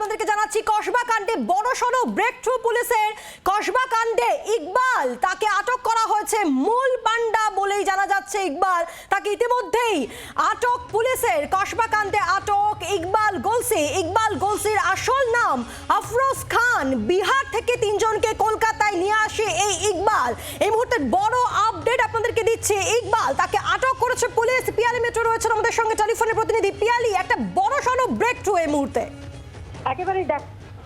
আপনাদেরকে জানাচ্ছি কসবা কাণ্ডে বড়সড় ব্রেক থ্রু পুলিশের। কসবা কাণ্ডে ইকবাল তাকে আটক করা হয়েছে, মূল পান্ডা বলেই জানা যাচ্ছে ইকবাল। তাকে ইতিমধ্যেই আটক পুলিশের। কসবা কাণ্ডে আটক ইকবাল গলসি। ইকবাল গলসির আসল নাম আফরোজ খান। বিহার থেকে তিনজনকে কলকাতায় নিয়ে আসে এই ইকবাল। এই মুহূর্তে বড় আপডেট আপনাদেরকে দিচ্ছে, ইকবাল তাকে আটক করেছে পুলিশ। পিয়ালি মেট্রো রয়েছেন আমাদের সঙ্গে টেলিফোনের প্রতিনিধি। পিয়ালি, একটা বড়সড় ব্রেক থ্রু এই মুহূর্তে। একেবারে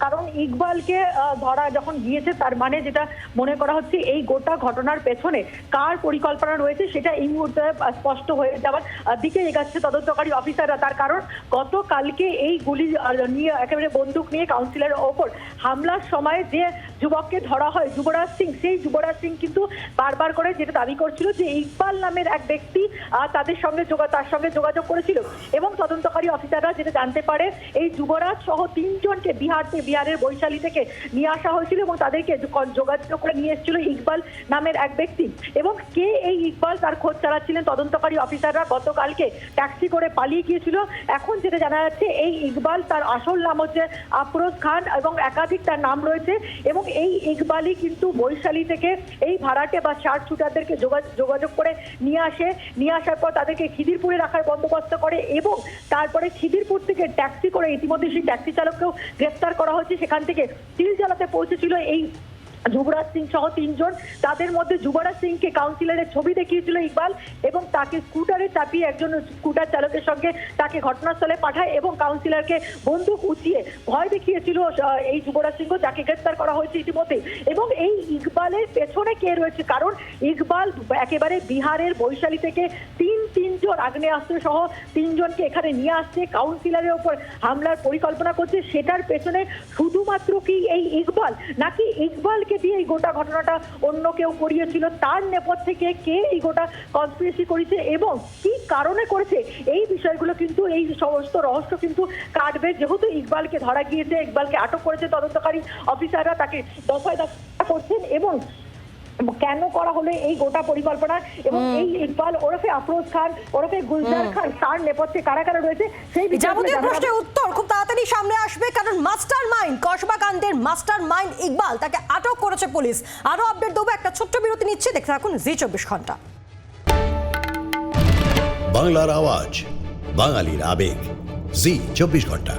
কারণ ইকবালকে ধরা যখন গিয়েছে তার মানে যেটা মনে করা হচ্ছে এই গোটা ঘটনার পেছনে কার পরিকল্পনা রয়েছে সেটা এই মুহূর্তে স্পষ্ট হয়ে যাওয়ার দিকে এগাচ্ছে তদন্তকারী অফিসাররা। তার কারণ গতকালকে এই গুলি নিয়ে একেবারে বন্দুক নিয়ে কাউন্সিলরের ওপর হামলার সময় যে যুবককে ধরা হয় যুবরাজ সিং, সেই যুবরাজ সিং কিন্তু বারবার করে যেটা দাবি করছিল যে ইকবাল নামের এক ব্যক্তি তার সঙ্গে যোগাযোগ করেছিল এবং তদন্তকারী অফিসাররা যেটা জানতে পারে এই যুবরাজ সহ তিনজনকে বিহারের বৈশালী থেকে নিয়ে আসা হয়েছিল এবং তাদেরকে যোগাযোগ করে নিয়ে এসেছিল ইকবাল নামের এক ব্যক্তি। এবং কে এই ইকবাল তার খোঁজ চালাচ্ছিলেন তদন্তকারী অফিসাররা। গতকালকে ট্যাক্সি করে পালিয়ে গিয়েছিল। এখন যেটা জানা যাচ্ছে এই ইকবাল, তার আসল নাম হচ্ছে আফরোজ খান এবং একাধিক তার নাম রয়েছে। এবং এই ইকবালই কিন্তু বৈশালী থেকে এই ভাড়াটে বা শার্ট শুটারদেরকে যোগাযোগ করে নিয়ে আসার পর তাদেরকে খিদিরপুরে রাখার বন্দোবস্ত করে এবং তারপরে খিদিরপুর থেকে ট্যাক্সি করে ইতিমধ্যে সেই ট্যাক্সি চালককেও গ্রেফতার করা হয়েছে। সেখান থেকে তিলজলাতে পৌঁছেছিল এই যুবরাজ সিং সহ তিনজন। তাদের মধ্যে যুবরাজ সিংকে কাউন্সিলরের ছবি দেখিয়েছিল ইকবাল এবং তাকে স্কুটারে চাপিয়ে একজন স্কুটার চালকের সঙ্গে তাকে ঘটনাস্থলে পাঠায় এবং কাউন্সিলরকে বন্দুক উঁচিয়ে ভয় দেখিয়েছিল এই যুবরাজ সিংহ, যাকে গ্রেফতার করা হয়েছে ইতিমধ্যে। এবং এই ইকবালের পেছনে কে রয়েছে, কারণ ইকবাল একেবারে বিহারের বৈশালী থেকে তিনজন আগ্নেয়াস্ত্র সহ তিনজনকে এখানে নিয়ে আসছে, কাউন্সিলরের ওপর হামলার পরিকল্পনা করছে। সেটার পেছনে শুধুমাত্র কি এই ইকবাল, নাকি ইকবাল দিয়ে এই গোটা ঘটনাটা অন্য কেউ করিয়েছিল? তার নেপথ্যে কে এই গোটা কনস্পিরেসি করেছে এবং কি কারণে করেছে, এই বিষয়গুলো কিন্তু এই সমস্ত রহস্য কিন্তু কাটবে। যেহেতু ইকবালকে ধরা গিয়েছে, ইকবালকে আটক করেছে তদন্তকারী অফিসাররা, তাকে দফায় দফা করছেন এবং কেন করা হলো এই গোটা পরিকল্পনা এবং এই ইকবাল ওরফে আফরোজ খান ওরফে গুলজার খান তার নেপথ্যে কারা কারা রয়েছে সেই যাবতীয় প্রশ্নের উত্তর খুব তাড়াতাড়ি সামনে আসবে, কারণ মাস্টার মাইন্ড, কসবা কাণ্ডের মাস্টার মাইন্ড ইকবাল, তাকে আটক করেছে পুলিশ। আরো আপডেট দেবো, একটা ছোট্ট বিরতি নিচ্ছে, দেখতে থাকুন জি24 ঘন্টা। বাংলার আওয়াজ, বাঙালির আবেগ, জি24 ঘন্টা।